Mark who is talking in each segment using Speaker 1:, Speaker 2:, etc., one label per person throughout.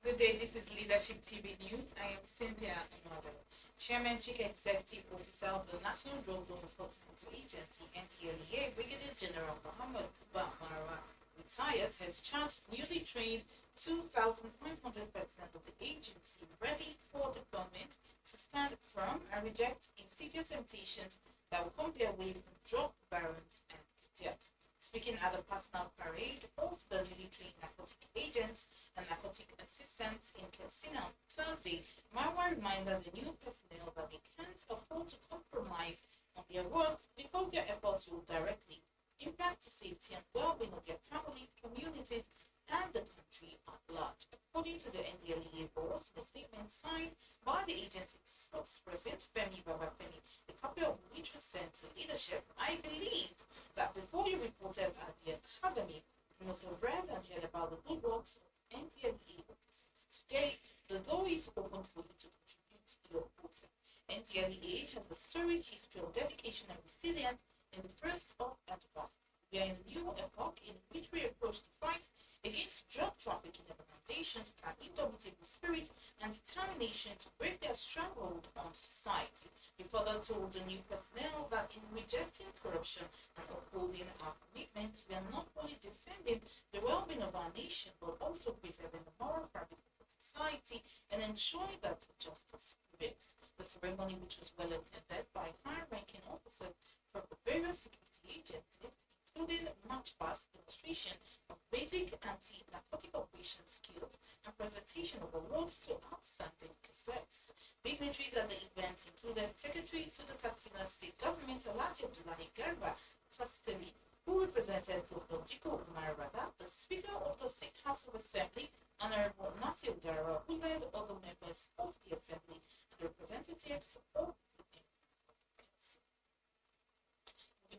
Speaker 1: Good day, this is Leadership TV News. I am Cynthia Amado, Chairman Chief Executive Officer of the National Drug Law Enforcement Agency, NDLEA. Brigadier General Muhammad Kuba Mara, retired, has charged newly trained 2,500 personnel of the agency ready for deployment to stand firm and reject insidious temptations that will come their way from drug barons and cartels. Speaking at the personal parade of the newly trained narcotic agents and narcotic assistants in Katsina on Thursday, Marwa reminded the new personnel that they can't afford to compromise on their work because their efforts will directly impact the safety and well-being of their families, communities, and the country at large. According to the NDLEA boss, in a statement signed by the agency's spokesperson, Femi Babafemi, a copy of which was sent to leadership, I believe that before you reported at the academy, you must have read and heard about the good works of NDLEA officers. Today, the door is open for you to contribute your quota. NDLEA has a storied history of dedication and resilience in the face of adversity. We are in a new epoch in which we approach the fight against drug trafficking organizations with an indomitable spirit and determination to break their stranglehold on society. He further told the new personnel that in rejecting corruption and upholding our commitment, we are not only defending the well-being of our nation, but also preserving the moral fabric of the society and ensuring that justice prevails. The ceremony, which was well attended by high-ranking officers from the various security agencies, including march-past demonstration of basic anti-narcotic operation skills and presentation of awards to outstanding cassettes. Dignitaries at the event included Secretary to the Katsina State Government, Alhaji Abdullahi Garba Faskali, who represented Governor Diko Umar Rada, the Speaker of the State House of Assembly, Honorable Nasir Dara, who led other members of the Assembly and representatives of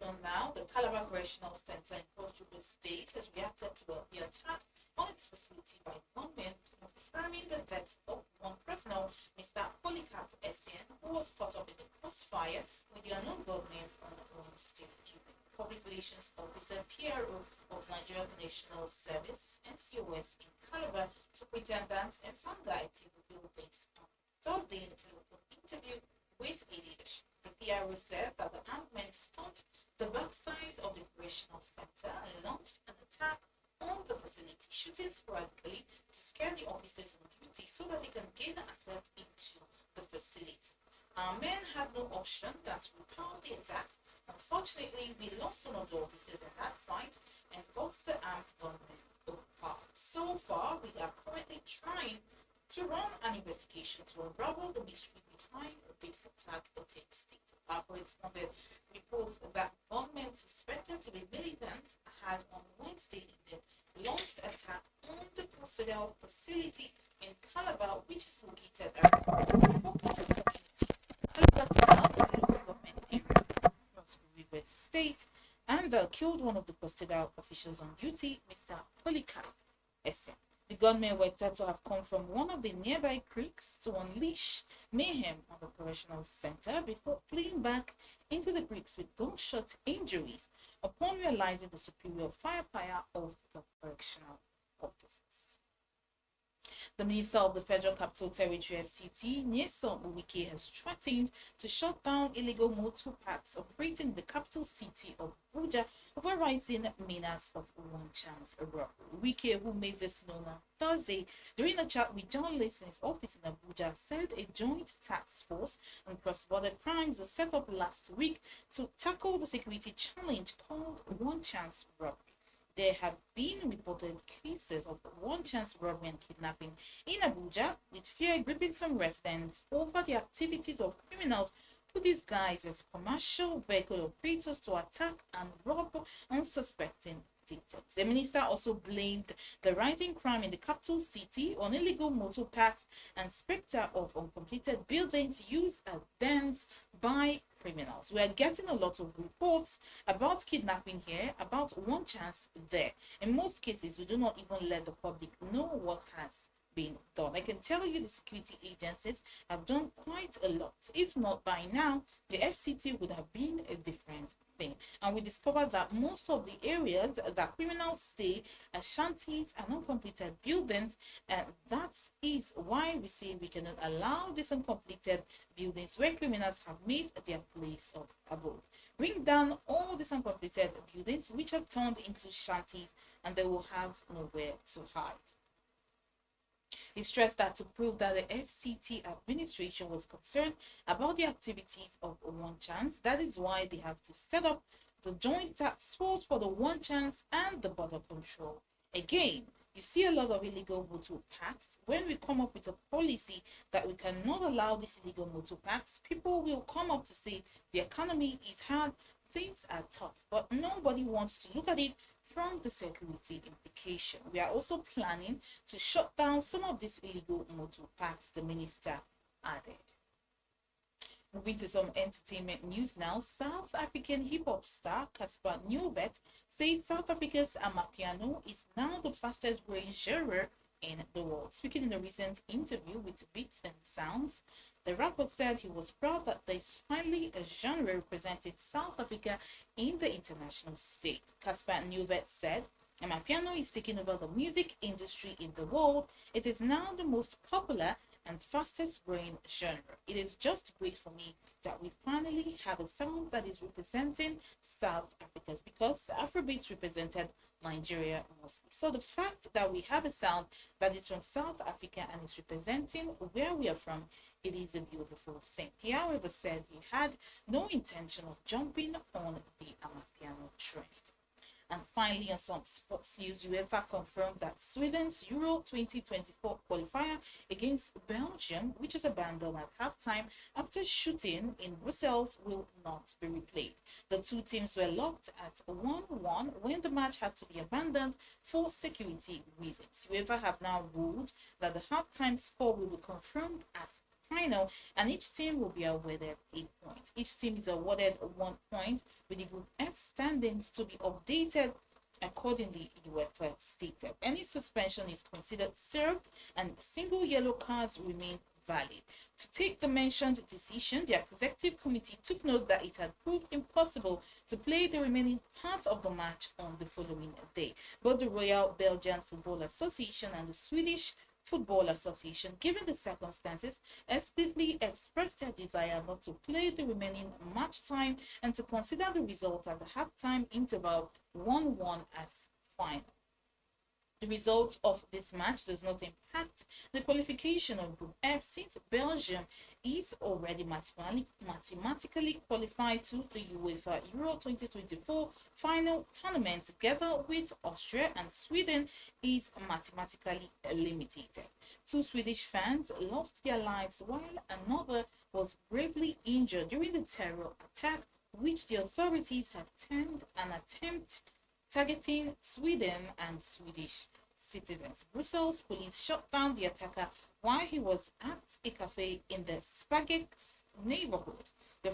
Speaker 1: on now, the Calabar Correctional Center in Cross River State has reacted to the attack on its facility by gunmen, confirming the death of one personnel, Mr. Polycarp Essien, who was caught up in the crossfire with the unknown gunmen on the own state. Public Relations Officer PRO of Nigeria National Service (NCOS) in Calabar, Superintendent Enfanga Eti revealed this on Thursday in a telephone interview with a leadership. The PRO said that the armed men stormed the backside of the operational center and launched an attack on the facility, shooting sporadically to scare the officers on duty so that they can gain access into the facility. Our men had no option than to repel the attack. Unfortunately, we lost one of the officers in that fight and got the armed gunmen apart. So far, we are currently trying to run an investigation to unravel the mystery behind this attack, the Tech State. Our correspondent reports that gunmen suspected to be militants had on Wednesday evening launched attack on the custodial facility in Calabar, which is located around the community. Calabar, the local government area across River State, and killed one of the custodial officials on duty, Mr. Polycarp Essien. The gunmen were said to have come from one of the nearby creeks to unleash mayhem on the correctional center before fleeing back into the creeks with gunshot injuries upon realizing the superior firepower of the correctional officers. The Minister of the Federal Capital Territory (FCT), Nyesom Wike, has threatened to shut down illegal motor parks operating in the capital city of Abuja over rising menace of one-chance robbery. Wike, who made this known on Thursday during a chat with journalists in his office in Abuja, said a joint task force on cross-border crimes was set up last week to tackle the security challenge called one-chance robbery. There have been reported cases of one-chance robbery and kidnapping in Abuja, with fear gripping some residents over the activities of criminals who disguise as commercial vehicle operators to attack and rob unsuspecting victims. The minister also blamed the rising crime in the capital city on illegal motor parks and specter of uncompleted buildings used as dens by criminals. We are getting a lot of reports about kidnapping here, about one chance there. In most cases, we do not even let the public know what has been done. I can tell you the security agencies have done quite a lot. If not by now, the FCT would have been a different thing. And we discovered that most of the areas that criminals stay are shanties and uncompleted buildings, and that is why we say we cannot allow these uncompleted buildings where criminals have made their place of abode. Bring down all these uncompleted buildings which have turned into shanties, and they will have nowhere to hide. He stressed that to prove that the FCT administration was concerned about the activities of One Chance, that is why they have to set up the joint task force for the One Chance and the border control. Again, you see a lot of illegal motor parks. When we come up with a policy that we cannot allow these illegal motor parks, people will come up to say the economy is hard, things are tough, but nobody wants to look at it from the security implication. We are also planning to shut down some of these illegal motor parks, the minister added. Moving to some entertainment news now, South African hip-hop star Casper Nieuwet says South Africa's Amapiano is now the fastest growing genre in the world. Speaking in a recent interview with Beats and Sounds, the rapper said he was proud that there is finally a genre representing South Africa in the international stage. Casper Nieuwet said, Amapiano is taking over the music industry in the world. It is now the most popular and fastest growing genre. It is just great for me that we finally have a sound that is representing South Africa, because Afrobeats represented Nigeria mostly. So the fact that we have a sound that is from South Africa and is representing where we are from, it is a beautiful thing. He, however, said he had no intention of jumping on the Amapiano trend. And finally, on some sports news, UEFA confirmed that Sweden's Euro 2024 qualifier against Belgium, which is abandoned at halftime after shooting in Brussels, will not be replayed. The two teams were locked at 1-1 when the match had to be abandoned for security reasons. UEFA have now ruled that the halftime score will be confirmed as final, and each team will be awarded 8 points. Each team is awarded 1 point, with the Group F standings to be updated accordingly, UEFA stated. Any suspension is considered served, and single yellow cards remain valid. To take the mentioned decision, the executive committee took note that it had proved impossible to play the remaining part of the match on the following day. Both the Royal Belgian Football Association and the Swedish Football Association, given the circumstances, explicitly expressed their desire not to play the remaining match time and to consider the result at the halftime interval 1-1 as final. The result of this match does not impact the qualification of Group F, since Belgium is already mathematically qualified to the UEFA Euro 2024 final tournament, together with Austria, and Sweden is mathematically eliminated. 2 Swedish fans lost their lives while another was gravely injured during the terror attack, which the authorities have termed an attempt targeting Sweden and Swedish citizens. Brussels police shot down the attacker while he was at a cafe in the Spagex neighborhood. The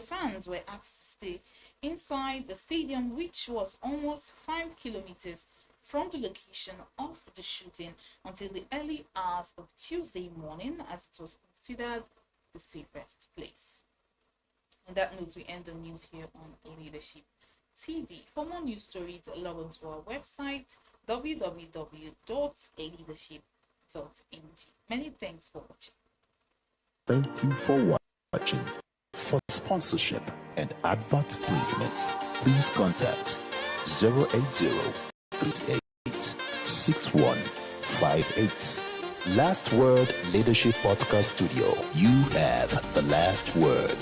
Speaker 1: fans were asked to stay inside the stadium, which was almost 5 kilometers from the location of the shooting, until the early hours of Tuesday morning, as it was considered the safest place. On that note, we end the news here on Leadership TV. For more news stories, log on to our website www.leadership.ng. Many thanks for watching.
Speaker 2: Thank you for watching. For sponsorship and advert placements, please contact 080-386158. Last Word Leadership Podcast Studio. You have the last word.